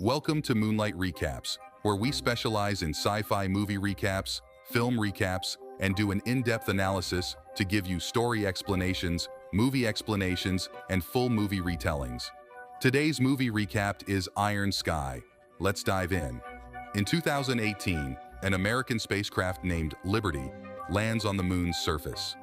Welcome to Moonlight Recaps, where we specialize in sci-fi movie recaps, film recaps, and do an in-depth analysis to give you story explanations, movie explanations, and full movie retellings. Today's movie recap is Iron Sky. Let's dive in. In 2018, an American spacecraft named Liberty lands on the moon's surface.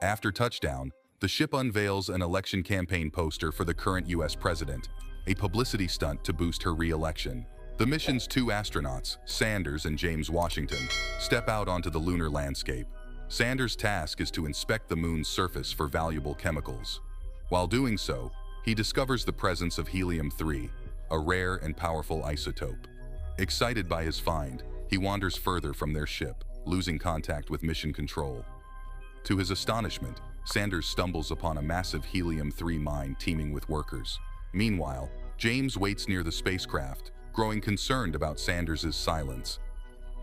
After touchdown, the ship unveils an election campaign poster for the current US president, a publicity stunt to boost her re-election. The mission's two astronauts, Sanders and James Washington, step out onto the lunar landscape. Sanders' task is to inspect the moon's surface for valuable chemicals. While doing so, he discovers the presence of helium-3, a rare and powerful isotope. Excited by his find, he wanders further from their ship, losing contact with mission control. To his astonishment, Sanders stumbles upon a massive helium-3 mine teeming with workers. Meanwhile, James waits near the spacecraft, growing concerned about Sanders' silence.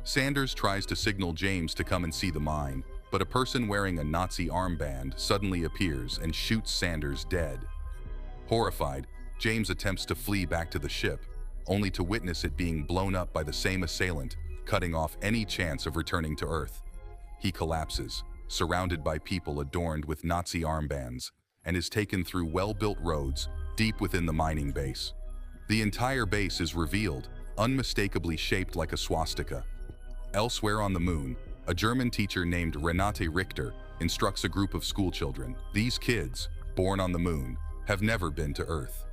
Sanders tries to signal James to come and see the mine, but a person wearing a Nazi armband suddenly appears and shoots Sanders dead. Horrified, James attempts to flee back to the ship, only to witness it being blown up by the same assailant, cutting off any chance of returning to Earth. He collapses, surrounded by people adorned with Nazi armbands, and is taken through well-built roads deep within the mining base. The entire base is revealed, unmistakably shaped like a swastika. Elsewhere on the moon, a German teacher named Renate Richter instructs a group of schoolchildren. These kids, born on the moon, have never been to Earth.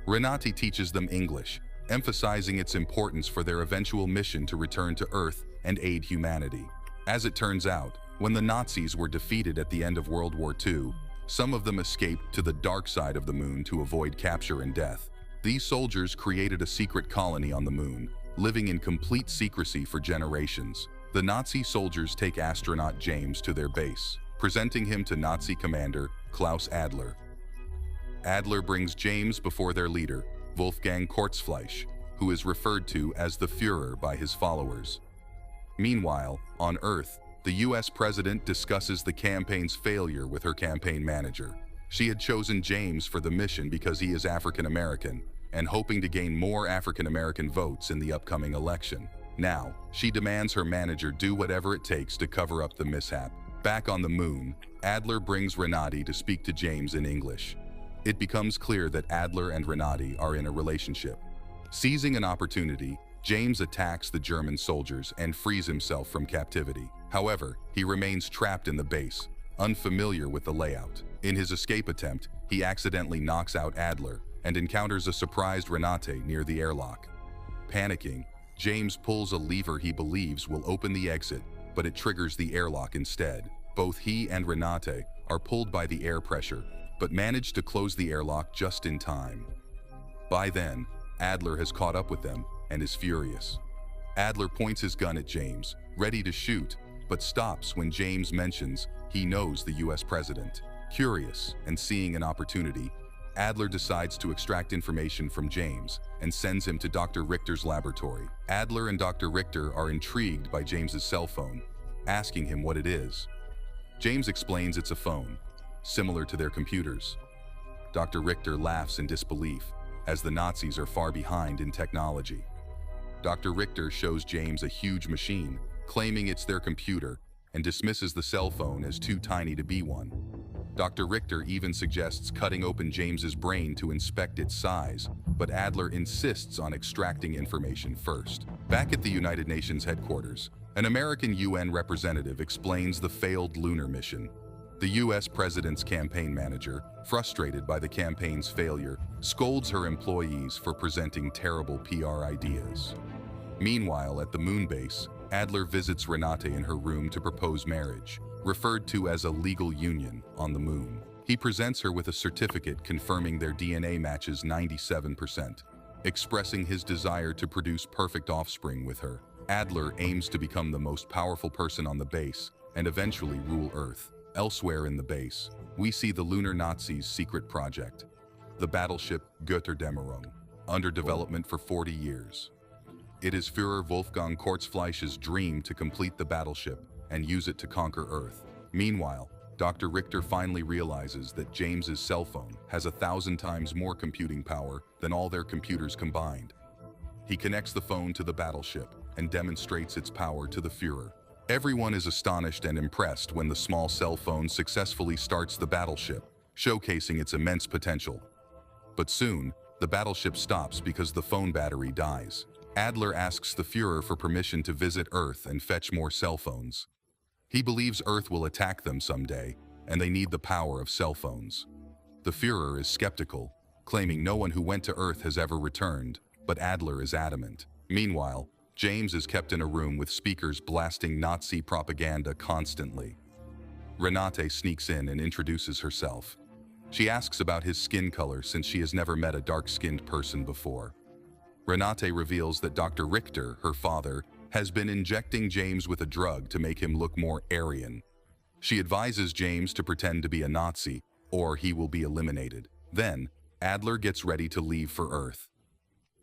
Renate teaches them English, emphasizing its importance for their eventual mission to return to Earth and aid humanity. As it turns out, when the Nazis were defeated at the end of World War II, some of them escaped to the dark side of the moon to avoid capture and death. These soldiers created a secret colony on the moon, living in complete secrecy for generations. The Nazi soldiers take astronaut James to their base, presenting him to Nazi commander Klaus Adler. Adler brings James before their leader, Wolfgang Kurzfleisch, who is referred to as the Führer by his followers. Meanwhile, on Earth, the US president discusses the campaign's failure with her campaign manager. She had chosen James for the mission because he is African American and hoping to gain more African American votes in the upcoming election. Now, she demands her manager do whatever it takes to cover up the mishap. Back on the moon, Adler brings Renate to speak to James in English. It becomes clear that Adler and Renate are in a relationship. Seizing an opportunity, James attacks the German soldiers and frees himself from captivity. However, he remains trapped in the base, unfamiliar with the layout. In his escape attempt, he accidentally knocks out Adler and encounters a surprised Renate near the airlock. Panicking, James pulls a lever he believes will open the exit, but it triggers the airlock instead. Both he and Renate are pulled by the air pressure, but manage to close the airlock just in time. By then, Adler has caught up with them and is furious. Adler points his gun at James, ready to shoot, but stops when James mentions he knows the US president. Curious and seeing an opportunity, Adler decides to extract information from James and sends him to Dr. Richter's laboratory. Adler and Dr. Richter are intrigued by James's cell phone, asking him what it is. James explains it's a phone, similar to their computers. Dr. Richter laughs in disbelief, as the Nazis are far behind in technology. Dr. Richter shows James a huge machine, claiming it's their computer, and dismisses the cell phone as too tiny to be one. Dr. Richter even suggests cutting open James's brain to inspect its size, but Adler insists on extracting information first. Back at the United Nations headquarters, an American UN representative explains the failed lunar mission. The US president's campaign manager, frustrated by the campaign's failure, scolds her employees for presenting terrible PR ideas. Meanwhile, at the moon base, Adler visits Renate in her room to propose marriage, referred to as a legal union, on the moon. He presents her with a certificate confirming their DNA matches 97%, expressing his desire to produce perfect offspring with her. Adler aims to become the most powerful person on the base and eventually rule Earth. Elsewhere in the base, we see the lunar Nazis' secret project, the battleship Götterdämmerung, under development for 40 years. It is Führer Wolfgang Kurzfleisch's dream to complete the battleship and use it to conquer Earth. Meanwhile, Dr. Richter finally realizes that James's cell phone has 1,000 times more computing power than all their computers combined. He connects the phone to the battleship and demonstrates its power to the Führer. Everyone is astonished and impressed when the small cell phone successfully starts the battleship, showcasing its immense potential. But soon, the battleship stops because the phone battery dies. Adler asks the Führer for permission to visit Earth and fetch more cell phones. He believes Earth will attack them someday, and they need the power of cell phones. The Führer is skeptical, claiming no one who went to Earth has ever returned, but Adler is adamant. Meanwhile, James is kept in a room with speakers blasting Nazi propaganda constantly. Renate sneaks in and introduces herself. She asks about his skin color since she has never met a dark-skinned person before. Renate reveals that Dr. Richter, her father, has been injecting James with a drug to make him look more Aryan. She advises James to pretend to be a Nazi, or he will be eliminated. Then, Adler gets ready to leave for Earth.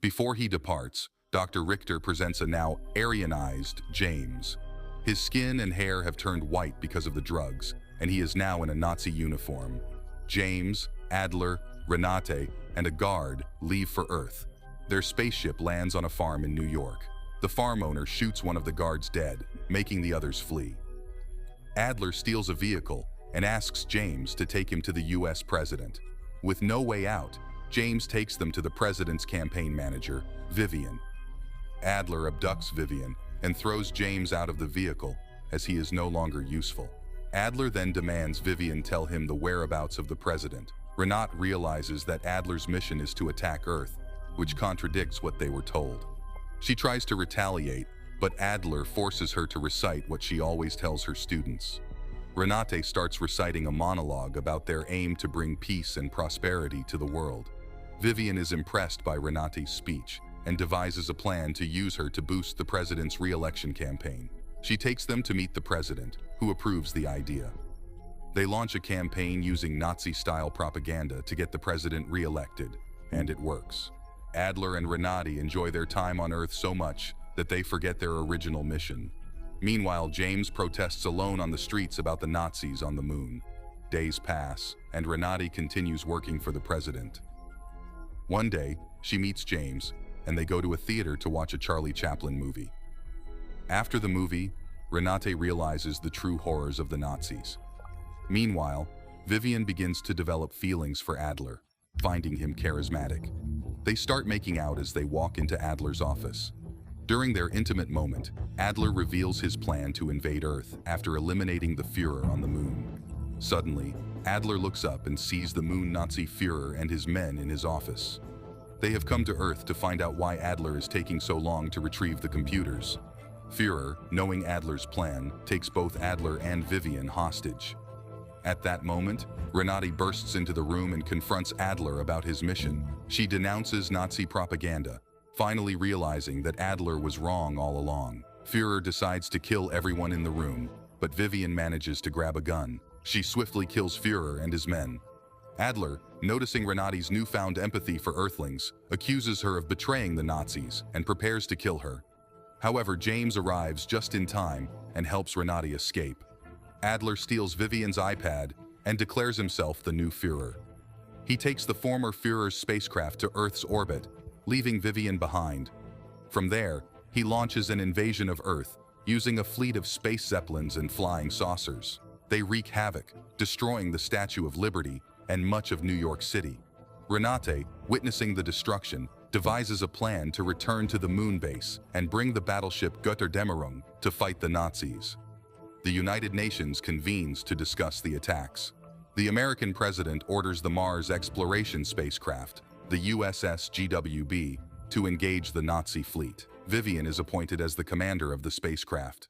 Before he departs, Dr. Richter presents a now Aryanized James. His skin and hair have turned white because of the drugs, and he is now in a Nazi uniform. James, Adler, Renate, and a guard leave for Earth. Their spaceship lands on a farm in New York. The farm owner shoots one of the guards dead, making the others flee. Adler steals a vehicle and asks James to take him to the US president. With no way out, James takes them to the president's campaign manager, Vivian. Adler abducts Vivian and throws James out of the vehicle as he is no longer useful. Adler then demands Vivian tell him the whereabouts of the president. Renate realizes that Adler's mission is to attack Earth, which contradicts what they were told. She tries to retaliate, but Adler forces her to recite what she always tells her students. Renate starts reciting a monologue about their aim to bring peace and prosperity to the world. Vivian is impressed by Renate's speech and devises a plan to use her to boost the president's re-election campaign. She takes them to meet the president, who approves the idea. They launch a campaign using Nazi-style propaganda to get the president re-elected, and it works. Adler and Renate enjoy their time on Earth so much that they forget their original mission. Meanwhile, James protests alone on the streets about the Nazis on the moon. Days pass, and Renate continues working for the president. One day, she meets James, and they go to a theater to watch a Charlie Chaplin movie. After the movie, Renate realizes the true horrors of the Nazis. Meanwhile, Vivian begins to develop feelings for Adler, finding him charismatic. They start making out as they walk into Adler's office. During their intimate moment, Adler reveals his plan to invade Earth after eliminating the Führer on the moon. Suddenly, Adler looks up and sees the moon Nazi Führer and his men in his office. They have come to Earth to find out why Adler is taking so long to retrieve the computers. Führer, knowing Adler's plan, takes both Adler and Vivian hostage. At that moment, Renate bursts into the room and confronts Adler about his mission. She denounces Nazi propaganda, finally realizing that Adler was wrong all along. Führer decides to kill everyone in the room, but Vivian manages to grab a gun. She swiftly kills Führer and his men. Adler, noticing Renate's newfound empathy for Earthlings, accuses her of betraying the Nazis and prepares to kill her. However, James arrives just in time and helps Renate escape. Adler steals Vivian's iPad and declares himself the new Führer. He takes the former Führer's spacecraft to Earth's orbit, leaving Vivian behind. From there, he launches an invasion of Earth using a fleet of space zeppelins and flying saucers. They wreak havoc, destroying the Statue of Liberty and much of New York City. Renate, witnessing the destruction, devises a plan to return to the moon base and bring the battleship Götterdämmerung to fight the Nazis. The United Nations convenes to discuss the attacks. The American president orders the Mars exploration spacecraft, the USS GWB, to engage the Nazi fleet. Vivian is appointed as the commander of the spacecraft.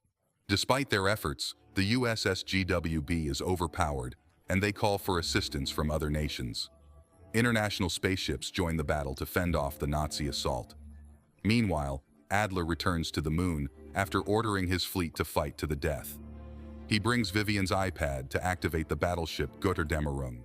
Despite their efforts, the USS GWB is overpowered, and they call for assistance from other nations. International spaceships join the battle to fend off the Nazi assault. Meanwhile, Adler returns to the moon after ordering his fleet to fight to the death. He brings Vivian's iPad to activate the battleship Götterdämmerung.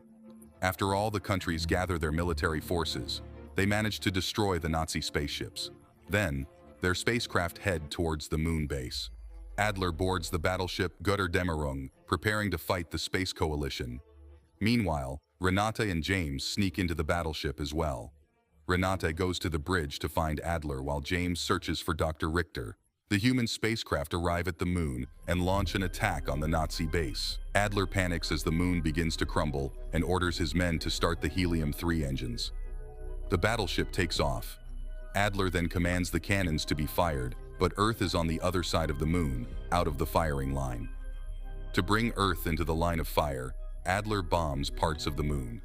After all the countries gather their military forces, they manage to destroy the Nazi spaceships. Then, their spacecraft head towards the moon base. Adler boards the battleship Götterdämmerung, preparing to fight the Space Coalition. Meanwhile, Renate and James sneak into the battleship as well. Renate goes to the bridge to find Adler while James searches for Dr. Richter. The human spacecraft arrive at the moon and launch an attack on the Nazi base. Adler panics as the moon begins to crumble and orders his men to start the helium-3 engines. The battleship takes off. Adler then commands the cannons to be fired, but Earth is on the other side of the moon, out of the firing line. To bring Earth into the line of fire, Adler bombs parts of the moon.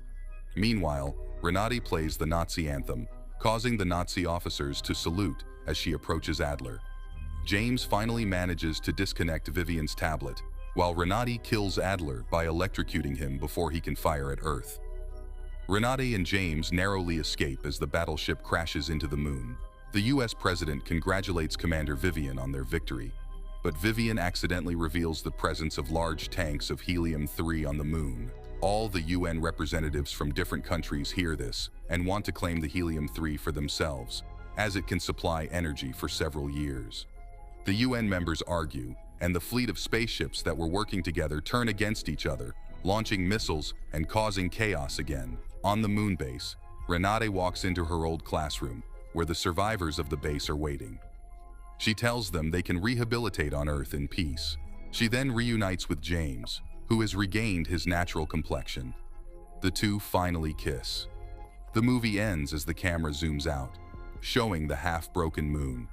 Meanwhile, Renate plays the Nazi anthem, causing the Nazi officers to salute as she approaches Adler. James finally manages to disconnect Vivian's tablet, while Renate kills Adler by electrocuting him before he can fire at Earth. Renate and James narrowly escape as the battleship crashes into the moon. The US president congratulates Commander Vivian on their victory, but Vivian accidentally reveals the presence of large tanks of helium-3 on the moon. All the UN representatives from different countries hear this and want to claim the helium-3 for themselves, as it can supply energy for several years. The UN members argue, and the fleet of spaceships that were working together turn against each other, launching missiles and causing chaos again. On the moon base, Renate walks into her old classroom, where the survivors of the base are waiting. She tells them they can rehabilitate on Earth in peace. She then reunites with James, who has regained his natural complexion. The two finally kiss. The movie ends as the camera zooms out, showing the half-broken moon.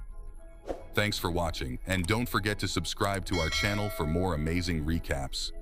Thanks for watching, and don't forget to subscribe to our channel for more amazing recaps.